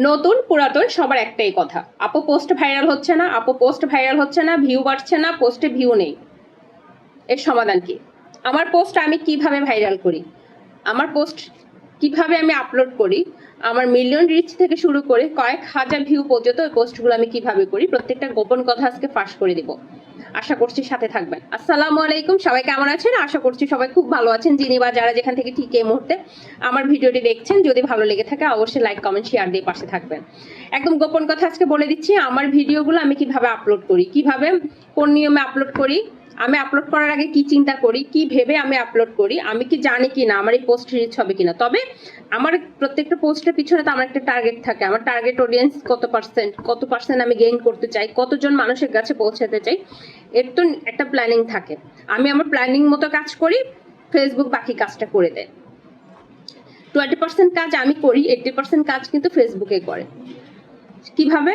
নতুন পুরাতন সবার একটাই কথা, আপু পোস্ট ভাইরাল হচ্ছে না, আপু পোস্ট ভাইরাল হচ্ছে না, ভিউ বাড়ছে না, পোস্টে ভিউ নেই। এর সমাধান কি? আমার পোস্ট আমি কিভাবে ভাইরাল করি, আমার পোস্ট কিভাবে আমি আপলোড করি, আমার মিলিয়ন রিচ থেকে শুরু করে কয়েক হাজার ভিউ পর্যন্ত ওই পোস্টগুলো আমি কিভাবে করি, প্রত্যেকটা গোপন কথা আজকে ফাঁস করে দিব। আশা করছি সাথে থাকবেন। আসসালামু আলাইকুম, সবাই কেমন আছেন? আশা করছি সবাই খুব ভালো আছেন, যিনি বা যারা যেখান থেকে ঠিক এই মুহূর্তে আমার ভিডিওটি দেখছেন, যদি ভালো লেগে থাকে অবশ্যই লাইক কমেন্ট শেয়ার দিয়ে পাশে থাকবেন। একদম গোপন কথা আজকে বলে দিচ্ছি, আমার ভিডিওগুলো আমি কিভাবে আপলোড করি, কিভাবে কোন নিয়মে আপলোড করি, আমি আপলোড করার আগে কি চিন্তা করি, কি ভেবে আমি আপলোড করি, আমি কি জানি কিনা আমার এই পোস্ট রিচ হবে কিনা। তবে আমার প্রত্যেকটা পোস্টের পিছনে তো আমার একটা টার্গেট থাকে, আমার টার্গেট অডিয়েন্স কত পার্সেন্ট আমি গেইন করতে চাই, কতজন মানুষের কাছে পৌঁছাতে চাই, এর তো একটা প্ল্যানিং থাকে। আমি আমার প্ল্যানিং মতো কাজ করি, ফেসবুক বাকি কাজটা করে দেয়। 20% কাজ আমি করি, 80% কাজ কিন্তু ফেসবুকে করে। কিভাবে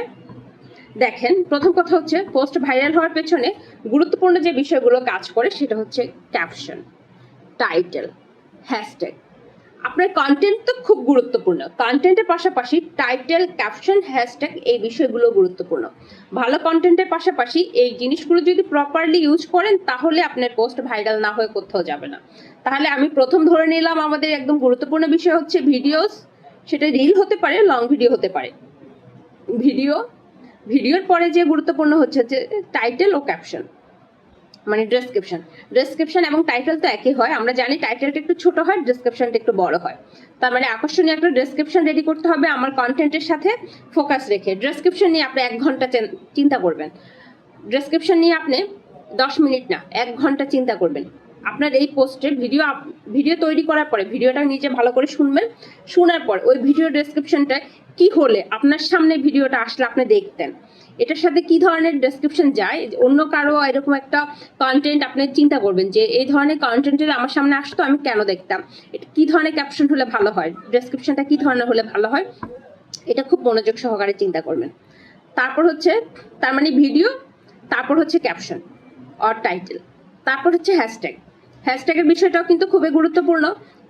দেখেন, প্রথম কথা হচ্ছে পোস্ট ভাইরাল হওয়ার পেছনে গুরুত্বপূর্ণ যে বিষয়গুলো কাজ করে সেটা হচ্ছে ক্যাপশন, টাইটেল, হ্যাশট্যাগ। আপনার কন্টেন্ট তো খুব গুরুত্বপূর্ণ, কন্টেন্টের পাশাপাশি টাইটেল, ক্যাপশন, হ্যাশট্যাগ এই বিষয়গুলো গুরুত্বপূর্ণ। ভালো কন্টেন্টের পাশাপাশি এই জিনিসগুলো যদি প্রপারলি ইউজ করেন তাহলে আপনার পোস্ট ভাইরাল না হয়ে কোথাও যাবে না। তাহলে আমি প্রথম ধরে নিলাম আমাদের একদম গুরুত্বপূর্ণ বিষয় হচ্ছে ভিডিওস, সেটা রিল হতে পারে, লং ভিডিও হতে পারে। ভিডিওর পরে যে গুরুত্বপূর্ণ হচ্ছে যে টাইটেল ও ক্যাপশন, মানে ডেসক্রিপশন এবং টাইটেল তো একই হয়, আমরা জানি টাইটেলটা একটু ছোট হয়, ডেসক্রিপশনটা একটু বড় হয়। তার মানে আকর্ষণীয় একটা ডেসক্রিপশন রেডি করতে হবে আমার কন্টেন্টের সাথে ফোকাস রেখে। ডেসক্রিপশন নিয়ে আপনি 1 ঘন্টা চিন্তা করবেন, ডেসক্রিপশন নিয়ে আপনি 10 মিনিট না 1 ঘন্টা চিন্তা করবেন। আপনার এই পোস্টের ভিডিও তৈরি করার পরে ভিডিওটা নিজে ভালো করে শুনবেন, শোনার পর ওই ভিডিও ডেসক্রিপশনটা কি হলে আপনার সামনে ভিডিওটা আসলে আপনি দেখতেন, এটার সাথে কি ধরনের ডেসক্রিপশন যায়, অন্য কারো এরকম একটা কন্টেন্ট আপনি চিন্তা করবেন যে এই ধরনের কন্টেন্টের আমার সামনে আসতো আমি কেন দেখতাম, এটা কি ধরনের ক্যাপশন হলে ভালো হয়, ডেসক্রিপশনটা কি ধরনের হলে ভালো হয়, এটা খুব মনোযোগ সহকারে চিন্তা করবেন। তারপর হচ্ছে তার মানে ভিডিও, তারপর হচ্ছে ক্যাপশন অর টাইটেল, তারপর হচ্ছে হ্যাশট্যাগের বিষয়টাও কিন্তু খুবই গুরুত্বপূর্ণ।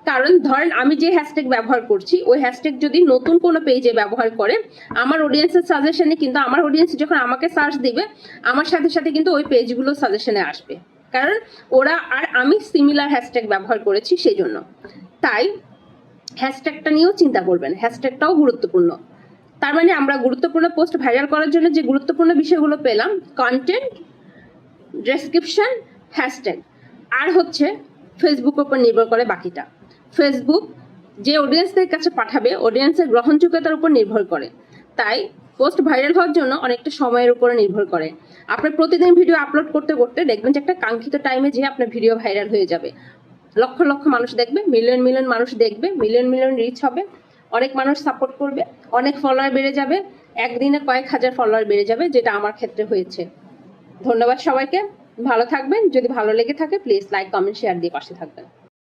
কারণ ধরেন আমি যে হ্যাশট্যাগ ব্যবহার করছি ওই হ্যাশট্যাগ যদি নতুন কোনো পেজে ব্যবহার করে, আমার অডিয়েন্সের সাজেশনে কিন্তু আমার অডিয়েন্স যখন আমাকে সার্চ দিবে আমার সাথে সাথে কিন্তু ওই পেজগুলো সাজেশনে আসবে, কারণ ওরা আর আমি সিমিলার হ্যাশট্যাগ ব্যবহার করেছি সেই জন্য। তাই হ্যাশট্যাগটা নিয়েও চিন্তা করবেন, হ্যাশট্যাগটাও গুরুত্বপূর্ণ। তার মানে আমরা গুরুত্বপূর্ণ পোস্ট ভাইরাল করার জন্য যে গুরুত্বপূর্ণ বিষয়গুলো পেলাম, কন্টেন্ট, ডেসক্রিপশন, হ্যাশট্যাগ, আর হচ্ছে ফেসবুকের উপর নির্ভর করে বাকিটা। ফেসবুক যে অডিয়েন্সদের কাছে পাঠাবে অডিয়েন্সের গ্রহণযোগ্যতার উপর নির্ভর করে। তাই পোস্ট ভাইরাল হওয়ার জন্য অনেকটা সময়ের উপরে নির্ভর করে। আপনি প্রতিদিন ভিডিও আপলোড করতে করতে দেখবেন যে একটা কাঙ্ক্ষিত টাইমে যে আপনার ভিডিও ভাইরাল হয়ে যাবে, লক্ষ লক্ষ মানুষ দেখবে, মিলিয়ন মানুষ দেখবে, মিলিয়ন রিচ হবে, অনেক মানুষ সাপোর্ট করবে, অনেক ফলোয়ার বেড়ে যাবে, একদিনে কয়েক হাজার ফলোয়ার বেড়ে যাবে, যেটা আমার ক্ষেত্রে হয়েছে। ধন্যবাদ সবাইকে, ভালো থাকবেন। যদি ভালো লেগে থাকে প্লিজ লাইক কমেন্ট শেয়ার দিয়ে পাশে থাকবেন।